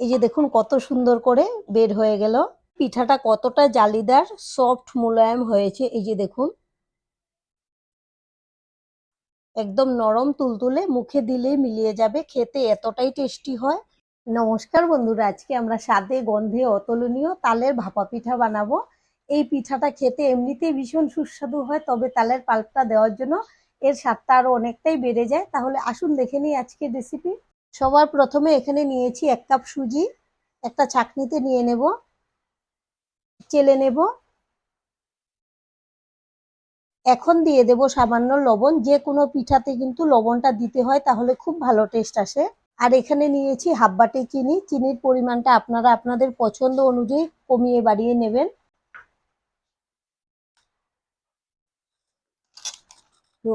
এই যে দেখুন কত সুন্দর করে বের হয়ে গেল। পিঠাটা কতটা জালিদার, সফট, মোলায়েম হয়েছে। এই যে দেখুন একদম নরম তুলতুলে, মুখে দিলেই মিলিয়ে যাবে, খেতে এতটাই টেস্টি হয়। নমস্কার বন্ধুরা, আজকে আমরা স্বাদে গন্ধে অতুলনীয় তালের ভাপা পিঠা বানাবো। এই পিঠাটা খেতে এমনিতেই ভীষণ সুস্বাদু হয়, তবে তালের পাল্পটা দেওয়ার জন্য এর স্বাদটা আরো অনেকটাই বেড়ে যায়। তাহলে আসুন দেখে নিই আজকের রেসিপি। সবার প্রথমে এখানে নিয়েছি 1 কাপ সুজি, একটা ছাঁকনিতে নিয়ে নেব, চেলে নেব। এখন দিয়ে দেব সামান্য লবণ। যে কোনো পিঠাতে কিন্তু লবণটা দিতে হয়, তাহলে খুব ভালো টেস্ট আসে। আর এখানে নিয়েছি হাফ বাটি চিনি। চিনির পরিমাণটা আপনারা আপনাদের পছন্দ অনুযায়ী কমিয়ে বাড়িয়ে নেবেন।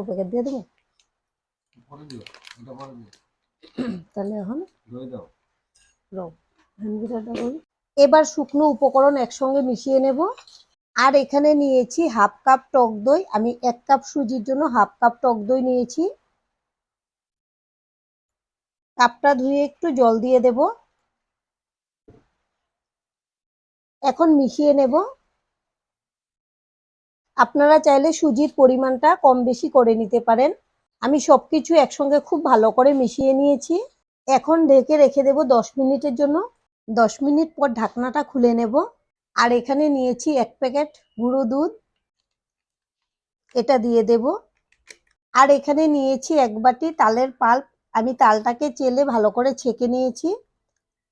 প্যাকেট দিয়ে দেবো তাহলে এখন এবার শুকনো উপকরণ একসঙ্গে মিশিয়ে নেব। আর এখানে নিয়েছি হাফ কাপ টক দই। আমি 1 কাপ সুজির জন্য হাফ কাপ টক দই নিয়েছি। কাপটা ধুয়ে একটু জল দিয়ে দেব। এখন মিশিয়ে নেব। আপনারা চাইলে সুজির পরিমাণটা কম বেশি করে নিতে পারেন। আমি সবকিছু একসঙ্গে খুব ভালো করে মিশিয়ে নিয়েছি। এখন ঢেকে রেখে দেব 10 মিনিটের জন্য। 10 মিনিট পর ঢাকনাটা খুলে নেব। আর এখানে নিয়েছি 1 প্যাকেট গুঁড়ো দুধ, এটা দিয়ে দেব। আর এখানে নিয়েছি 1 বাটি তালের পাল্প। আমি তালটাকে চেলে ভালো করে ছেঁকে নিয়েছি।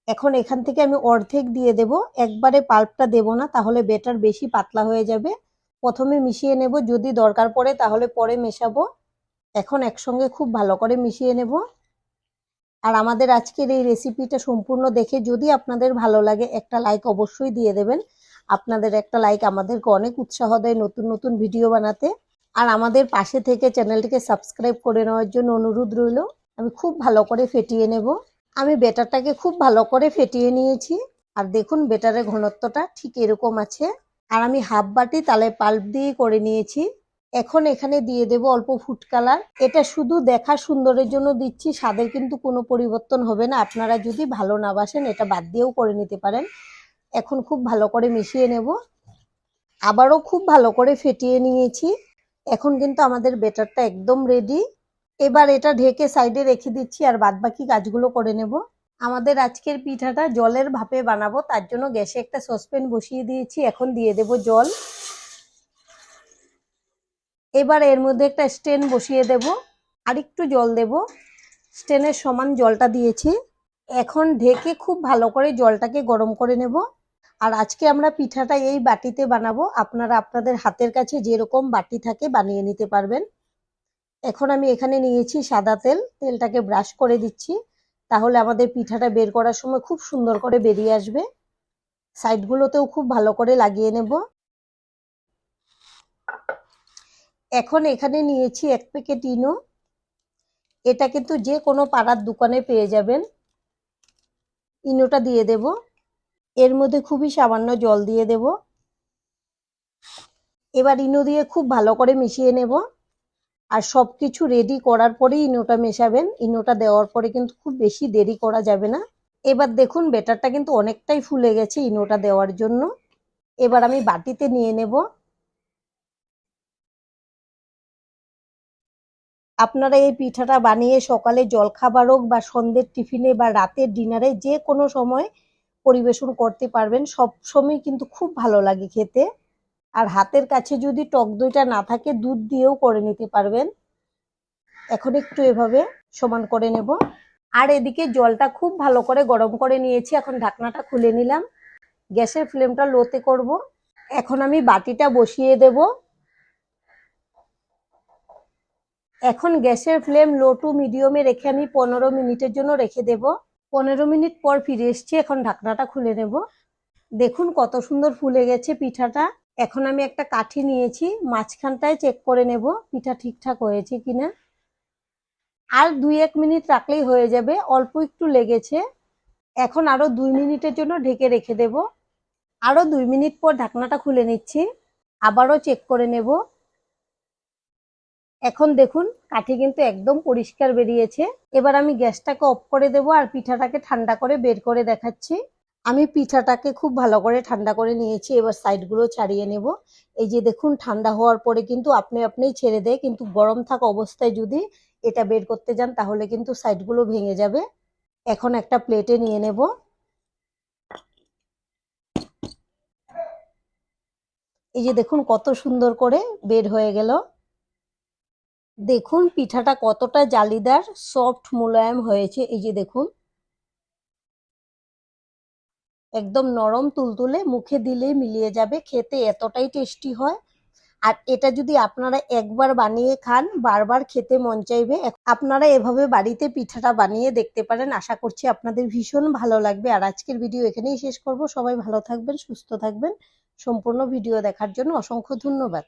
এখন এখান থেকে আমি অর্ধেক দিয়ে দেব, একবারে পাল্পটা দেব না, তাহলে ব্যাটার বেশি পাতলা হয়ে যাবে। প্রথমে মিশিয়ে নেব, যদি দরকার পড়ে তাহলে পরে মেশাবো। এখন একসঙ্গে খুব ভালো করে মিশিয়ে নেব। আর আমাদের আজকের এই রেসিপিটা সম্পূর্ণ দেখে যদি আপনাদের ভালো লাগে, একটা লাইক অবশ্যই দিয়ে দেবেন। আপনাদের একটা লাইক আমাদেরকে অনেক উৎসাহ দেয় নতুন নতুন ভিডিও বানাতে। আর আমাদের পাশে থেকে চ্যানেলটিকে সাবস্ক্রাইব করে নেওয়ার জন্য অনুরোধ রইল। আমি খুব ভালো করে ফেটিয়ে নেব। আমি ব্যাটারটাকে খুব ভালো করে ফেটিয়ে নিয়েছি। আর দেখুন ব্যাটারের ঘনত্বটা ঠিক এরকম আছে। আর আমি হাফ বাটি তালের পাল্প দিয়ে করে নিয়েছি। এখন এখানে দিয়ে দেব অল্প ফুড কালার। এটা শুধু দেখা সুন্দরের জন্য দিচ্ছি, স্বাদের কিন্তু কোনো পরিবর্তন হবে না। আপনারা যদি ভালো না বাসেন এটা বাদ দিয়েও করে নিতে পারেন। এখন খুব ভালো করে মিশিয়ে নেব। আবারও খুব ভালো করে ফেটিয়ে নিয়েছি। এখন কিন্তু আমাদের ব্যাটারটা একদম রেডি। এবার এটা ঢেকে সাইডে রেখে দিচ্ছি আর বাদবাকি কাজগুলো করে নেব। আমাদের আজকের পিঠাটা জলের ভাপে বানাবো, তার জন্য গ্যাসে একটা সসপ্যান বসিয়ে দিয়েছি। এখন দিয়ে দেব জল। এবার এর মধ্যে একটা স্ট্যান্ড বসিয়ে দেব, আর একটু জল দেব। স্ট্যান্ডের সমান জলটা দিয়েছি। এখন ঢেকে খুব ভালো করে জলটাকে গরম করে নেব। আর আজকে আমরা পিঠাটা এই বাটিতে বানাবো। আপনারা আপনাদের হাতের কাছে যেরকম বাটি থাকে বানিয়ে নিতে পারবেন। এখন আমি এখানে নিয়েছি সাদা তেল। তেলটাকে ব্রাশ করে দিচ্ছি, তাহলে আমাদের পিঠাটা বের করার সময় খুব সুন্দর করে বেরিয়ে আসবে। সাইডগুলোতেও খুব ভালো করে লাগিয়ে নেব। এখন এখানে নিয়েছি 1 প্যাকেট ইনো। এটা কিন্তু যে কোনো পাড়ার দোকানে পেয়ে যাবেন। ইনোটা দিয়ে দেব। এর মধ্যে খুবই সামান্য জল দিয়ে দেব। এবার ইনো দিয়ে খুব ভালো করে মিশিয়ে নেব। আর সবকিছু রেডি করার পরেই ইনোটা মেশাবেন। ইনোটা দেওয়ার পরে কিন্তু খুব বেশি দেরি করা যাবে না। এবার দেখুন ব্যাটারটা কিন্তু অনেকটাই ফুলে গেছে ইনোটা দেওয়ার জন্য। এবার আমি বাটিতে নিয়ে নেব। আপনারা এই পিঠাটা বানিয়ে সকালে জলখাবার হোক বা সন্ধ্যের টিফিনে বা রাতের ডিনারে যে কোনো সময় পরিবেশন করতে পারবেন। সব সময় কিন্তু খুব ভালো লাগে খেতে। আর হাতের কাছে যদি টক দইটা না থাকে, দুধ দিয়েও করে নিতে পারবেন। এখন একটু এভাবে সমান করে নেব। আর এদিকে জলটা খুব ভালো করে গরম করে নিয়েছি। এখন ঢাকনাটা খুলে নিলাম। গ্যাসের ফ্লেমটা লোতে করব। এখন আমি বাটিটা বসিয়ে দেব। এখন গ্যাসের ফ্লেম লো টু মিডিয়ামে রেখে আমি 15 মিনিটের জন্য রেখে দেব। 15 মিনিট পর ফিরে এসেছি। এখন ঢাকনাটা খুলে নেব। দেখুন কত সুন্দর ফুলে গেছে পিঠাটা। এখন আমি একটা কাঠি নিয়েছি, মাঝখানটায় চেক করে নেব পিঠা ঠিকঠাক হয়েছে কিনা। আর 2-1 মিনিট রাখলেই হয়ে যাবে, অল্প একটু লেগেছে। এখন আরো 2 মিনিটের জন্য ঢেকে রেখে দেব। আরো 2 মিনিট পর ঢাকনাটা খুলে নিচ্ছি। আবারও চেক করে নেব। এখন দেখুন কাঠি কিন্তু একদম পরিষ্কার বেরিয়েছে। এবার আমি গ্যাসটাকে অফ করে দেবো আর পিঠাটাকে ঠান্ডা করে বের করে দেখাচ্ছি। আমি পিঠাটাকে খুব ভালো করে ঠান্ডা করে নিয়েছি, এবার সাইডগুলো ছাড়িয়ে নেব। এই যে দেখুন ঠান্ডা হওয়ার পরে কিন্তু আপনি আপনিই ছেড়ে দেয়, কিন্তু গরম থাকা অবস্থায় যদি এটা বের করতে যান তাহলে কিন্তু সাইডগুলো ভেঙে যাবে। এখন একটা প্লেটে নিয়ে নেব। এই যে দেখুন কত সুন্দর করে বের হয়ে গেল। দেখুন পিঠাটা কতটা জালিদার, সফট মোলায়েম হয়েছে। এই যে দেখুন একদম নরম তুলতুলে, মুখে দিলেই মিলিয়ে যাবে, খেতে এতটাই টেস্টি হয়। আর এটা যদি আপনারা একবার বানিয়ে খান বারবার খেতে মন চাইবে। আপনারা এভাবে বাড়িতে পিঠাটা বানিয়ে দেখতে পারেন, আশা করছি আপনাদের ভীষণ ভালো লাগবে। আর আজকের ভিডিও এখানেই শেষ করব। সবাই ভালো থাকবেন, সুস্থ থাকবেন। সম্পূর্ণ ভিডিও দেখার জন্য অসংখ্য ধন্যবাদ।